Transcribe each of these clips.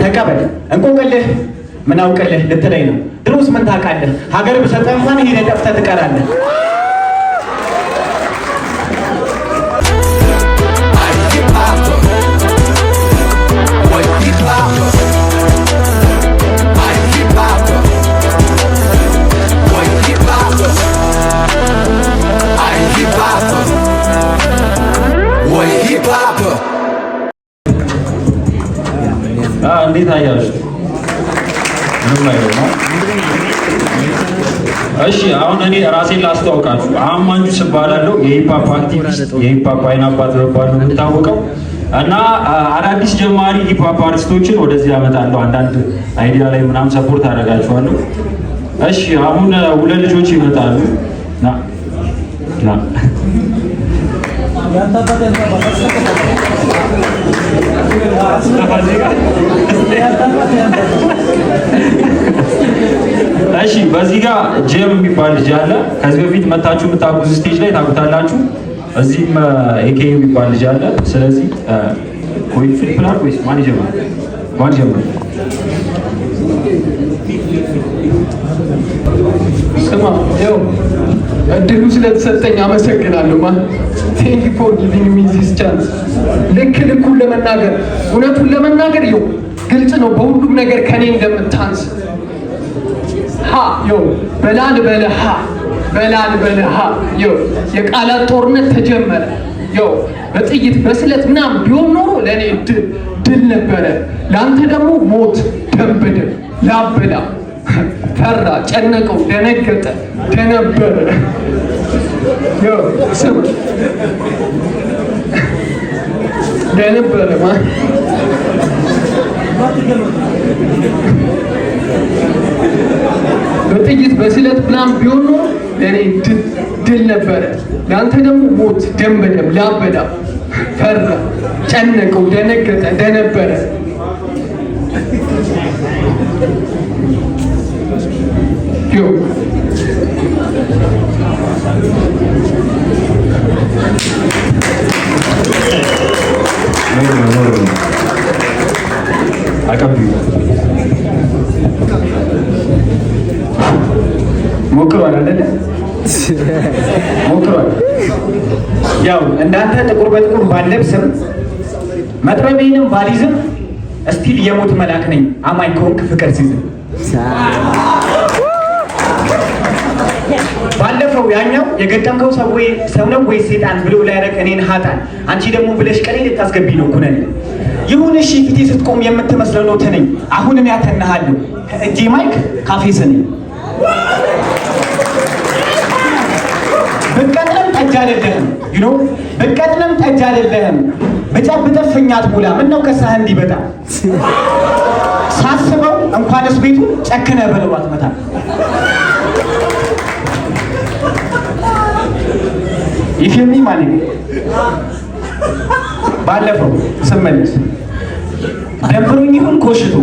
ተቀበል እንቆቅልህ ምን አውቅልህ ልትለኝ ነው ድሮስ ምን ታውቃለህ ሀገር ብሰጠህ እንኳን ሄደህ ጠፍተህ ትቀራለህ እንዴት አያችሁ? ምንም አይደለም። እሺ አሁን እኔ ራሴን ላስተዋውቃችሁ። አማን ጁስ እባላለሁ። የሂፕሆፕ አክቲቪስት፣ የሂፕሆፕ አይን አባት በመባል ነው የምታወቀው እና አዳዲስ ጀማሪ ሂፕሆፕ አርቲስቶችን ወደዚህ አመጣለሁ። አንዳንድ አይዲያ ላይ ምናምን ሰፖርት አደርጋችኋለሁ። እሺ አሁን ሁለት ልጆች ይመጣሉ። ና እሺ በዚህ ጋር ጄም የሚባል ልጅ አለ። ከዚህ በፊት መታችሁ የምታውቁት ስቴጅ ላይ ታውቁታላችሁ። እዚህም ኤኬ የሚባል ልጅ አለ። ስለዚህ ኮይን ፍሊፕ ፕላን ወይስ ማን ይጀምራል? ማን ይጀምራል? ስማ ያው እድሉ ስለተሰጠኝ አመሰግናለሁ። ቴንክ ዩ ፎር ጊቪንግ ሚ ዚስ ቻንስ። ልኩን ለመናገር እውነቱን ለመናገር ይኸው ግልጽ ነው በሁሉም ነገር ከኔ እንደምታንስ በላል በለሃ የቃላት ጦርነት ተጀመረ። በጥይት በስለት ምናምን ቢሆን ኖሮ ለእኔ ድል ነበረ። ለአንተ ደግሞ ሞት ደንበደብ ላበላ ፈራ ጨነቀው ደነገጠ ደነበረ። ደነበረ በጥይት በስለት ምናምን ቢሆን ኖሮ ለእኔ ድል ነበረ። ለአንተ ደግሞ ሞት ደንበደብ ላበላ ፈራ ጨነቀው ደነገጠ ደነበረ። ሞክሯል አይደለ? ሞክሯል። ያው እንዳንተ ጥቁር በጥቁር ባለብስም መጥረቤንም ባሊዝም እስቲል የሞት መልአክ ነኝ አማኝ ከሆንክ ፍቅር ሲዝም። ባለፈው ያኛው የገጠምከው ሰው ነው ወይ ሴጣን ብሎ ላይረቅ እኔን ሀጣን አንቺ ደግሞ ብለሽ ቀኔ ልታስገቢ ነው ኩነኔ። ይሁን እሺ ፊቴ ስትቆም የምትመስለው ነው ተነኝ። አሁንም ያተናሃለሁ እጄ ማይክ ካፌ ስኔ በቀጥለም ጠጅ አይደለህም በቀጥለም ጠጅ አይደለህም። በጨብጠህ ፍኛት ሙላ ምነው ከሳህ እንዲበጣ ሳስበው እንኳንስ ቤቱ ጨክነህ በለው አትመታ። ይፊልሚ ማለት ባለፈው ስመልስ ደብሮኝ ይሁን ኮሽቶ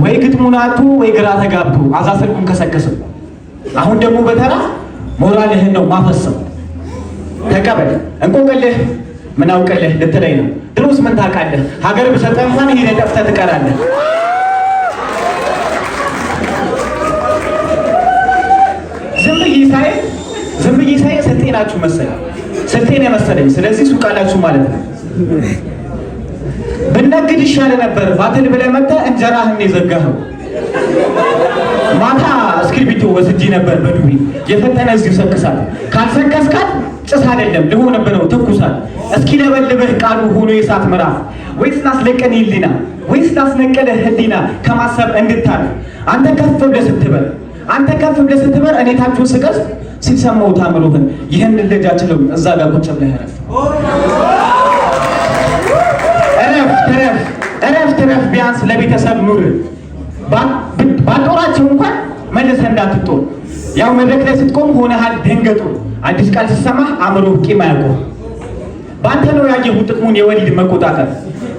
ወይ ግጥሙን አጥቶ ወይ ግራ ተጋብቶ አዛ ስልኩን ከሰከሰው። አሁን ደግሞ በተራ ሞራልህን ነው ማፈሰው። ተቀበል እንቆቅልህ ምን አውቅልህ ልትለኝ ነው ድሮስ ምን ታውቃለህ ሀገር ብሰጠህ እንኳን ሄደህ ጠፍተህ ትቀራለህ። ዝም ብዬ ሳይ ስልጤናችሁ መሰለኝ ስልጤን የመሰለኝ። ስለዚህ ሱቅ አላችሁ ማለት ነው። ብነግድ ይሻል ነበር ባትል ብለህ መጥተህ እንጀራህን የዘጋኸው። ማታ እስክሪብቶ ወስጄ ነበር በዱቤ የፈጠነ እዚሁ ሰክሳት። ካልሰከስካት ጭስ አይደለም ልሆንብህ ነው ትኩሳት። እስኪ ለበልብህ ቃሉ ሆኖ የእሳት ምዕራፍ ወይስ ላስለቀን ህሊና ወይስ ላስነቀለ ህሊና ከማሰብ እንድታል አንተ ከፍ ብለህ ስትበር እኔ ታችሁን ስቀስ ሲሰማው ታምሩህን ይህን ልጅ አችለው እዛ ጋር ቁጭ ብለህ እረፍ ቢያንስ ለቤተሰብ ኑር። ባጦራቸው እንኳን መልሰህ እንዳትጦር። ያው መድረክ ላይ ስትቆም ሆነሃል ደንገጡ። አዲስ ቃል ስትሰማህ አእምሮ ቂም አያውቀው። በአንተ ነው ያየሁ ጥቅሙን የወሊድ መቆጣጠር።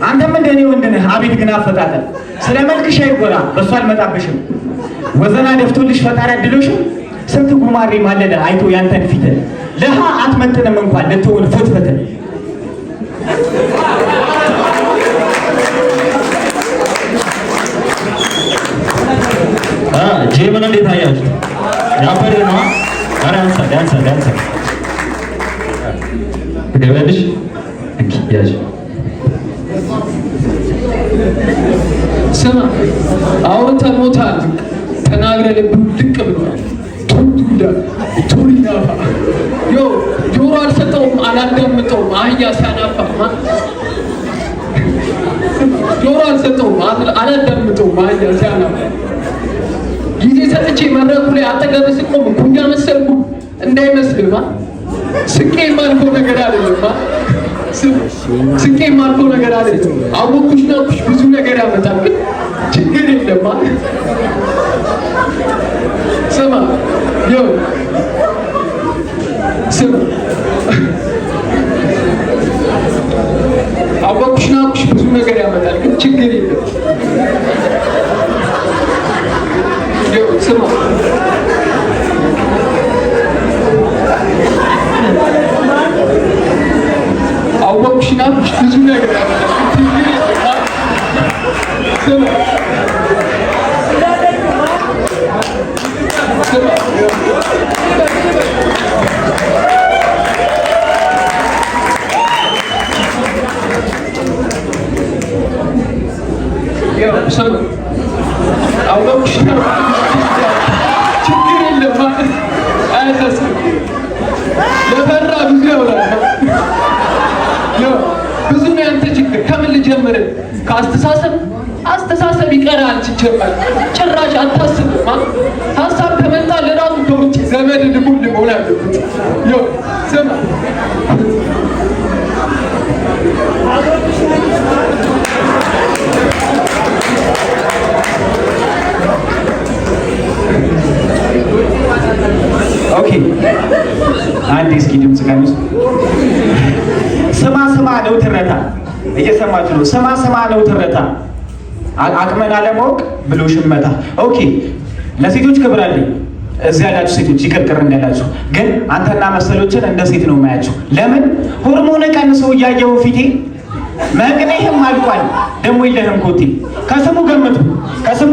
አንተም እንደኔ ወንድ ነህ አቤት ግን አፈጣጠር። ስለ መልክሽ አይጎራ በእሱ አልመጣብሽም። ወዘና ደፍቶልሽ ፈጣሪ አድሎሽም ስንት ጉማሬ ማለለ አይቶ ያንተን ፊት። ለሃ አትመጥንም እንኳን ልትሆን ፍትፍት። ጄምን እንዴት አያችሁ? ያበደ ነው። ኧረ ያንሳል ትገቢያለሽ። ያዥ ስማ አውርተን ሞታል ተናግረን ልቅ ብሏል። ቱሪናፋ ጆሮ አልሰጠውም አላዳምጠውም። አህያ ሲያናፋ ጆሮ አልሰጠውም አላዳምጠውም። አህያ ሲያናፋ ጊዜ ሰጥቼ መድረኩ ላይ አጠገብ ስቆም ኩኛ መሰልኩ እንዳይመስልማ። ስቄ ማልኮ ነገር አይደለም። ስቄ ማልኮ ነገር አይደለም። አወኩሽ ናኩሽ ብዙ ነገር ያመጣል፣ ግን ችግር የለማ። ስማ ስማ አወኩሽ ናኩሽ ብዙ ነገር ያመጣል፣ ግን ችግር የለም። ስማ አወኩሽ ናኩሽ ብዙ ነገር ያመጣል፣ ችግር የለም። ስማ ችግር የለም። አያሳስብም። ለፈራ ብዙ ያውራል። ብዙ ነው ያንተ ችግር። ከምን ልጀምር? አስተሳሰብ ይቀራል። ጭራሽ አታስብማ። ሀሳብ ከመጣ ለራሱ ከውጭ ዘመድ ልቡን መሆን አለበት። ስማ ኦኬ፣ አንዴ እስኪ ድምጽ ቀንሱ። ስማ ነው ትረታ። እየሰማችሁ ነው? ስማ ነው ትረታ። አቅመን አለማወቅ ብሎ ሽመታ። ኦኬ፣ ለሴቶች ክብር አለኝ። እዚህ ያላችሁ ሴቶች ይቅርቅር እንዳላችሁ፣ ግን አንተና መሰሎችን እንደ ሴት ነው የማያችሁ። ለምን ሆርሞን ቀንሶ እያየው ፊቴ መቅኔህም አልቋል። ደግሞ የለህም ኮቴ። ከስሙ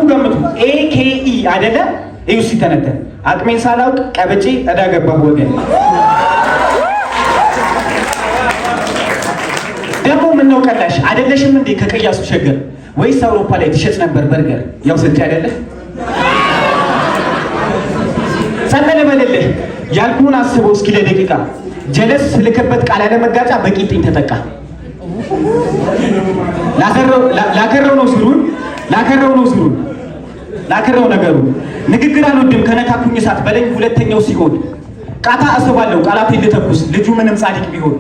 ገምቱ ኤኬኢ አይደለ? እዩ ሲተነተን አቅሜን ሳላውቅ ቀበጬ እዳ ገባሁ ወገን። ደግሞ ምነው ቀላሽ አይደለሽም እንዴ ከቀያሱ ሸገር? ወይስ አውሮፓ ላይ ትሸጥ ነበር በርገር? ያው ስልክ አይደለ? ሰጠነ በልልህ ያልኩህን አስበው እስኪ ለደቂቃ። ጀለስ ስልክበት ቃል ያለመጋጫ በቂጥኝ ተጠቃ። ላከረው ነው ዝሩን ላከረው ነገሩ። ንግግር አልወድም ከነካኩኝ እሳት በለኝ ሁለተኛው ሲሆን። ቃታ አስባለሁ ቃላት ልተኩስ ልጁ ምንም ጻድቅ ቢሆን።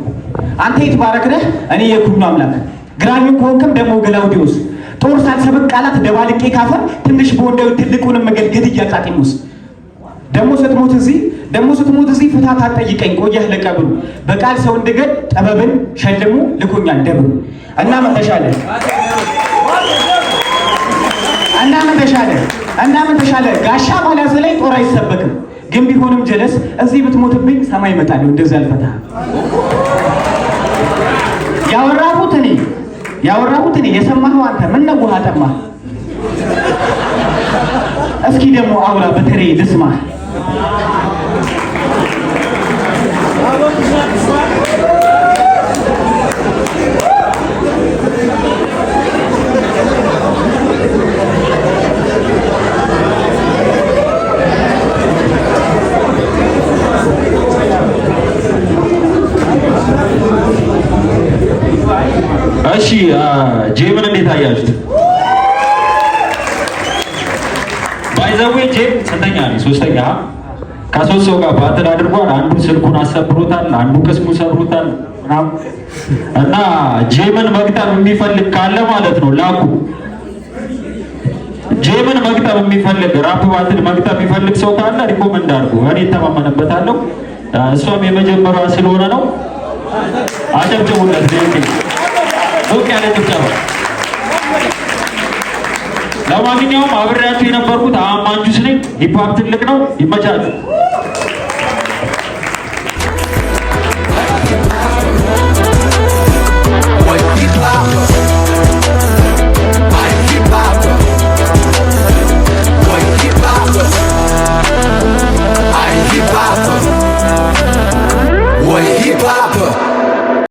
አንተ የተባረክ ነህ እኔ የኩኑ አምላክ። ግራኙ ከሆንክም ደግሞ ገላውዲዮስ። ጦር ሳልሰብቅ ቃላት ደባልቄ ካፈር ትንሽ በወንደው ትልቁንም መገልገድ እያጣጢሙስ። ደግሞ ስትሞት እዚህ ፍታት አትጠይቀኝ ቆየህ ለቀብሩ። በቃል ሰው እንድገድ ጥበብን ሸልሙ ልኮኛል ደብሩ። እና ምን ተሻለ ጋሻ ባላዘ ላይ ጦር አይሰበክም። ግን ቢሆንም ጀለስ እዚህ ብትሞትብኝ ሰማይ እመጣለሁ እንደዚህ አልፈታህም። ያወራሁት እኔ የሰማኸው አንተ። ምን ነው ውሃ ጠማህ? እስኪ ደግሞ አውራ በተሬ ልስማህ። እሺ ጄምን እንዴት አያችሁት? ባይዘዌ ጄም ስንተኛ ነው? ሶስተኛ። ከሶስት ሰው ጋር ባትል አድርጓል። አንዱ ስልኩን አሰብሮታል፣ አንዱ ቅስሙ ሰብሮታል ምናምን። እና ጄምን መግጠም የሚፈልግ ካለ ማለት ነው ላኩ። ጄምን መግጠም የሚፈልግ ራፕ ባትል መግጠም የሚፈልግ ሰው ካለ ሪኮመንድ አድርጉ። እኔ እተማመንበታለሁ። እሷም የመጀመሪያዋ ስለሆነ ነው። አጨብጭቡለት። ሞቅ ያለ ጭብጨባ። ለማንኛውም አብሬያችሁ የነበርኩት አማን ጁስ ነኝ። ሂፕ ሆፕ ትልቅ ነው። ይመቻችሁ።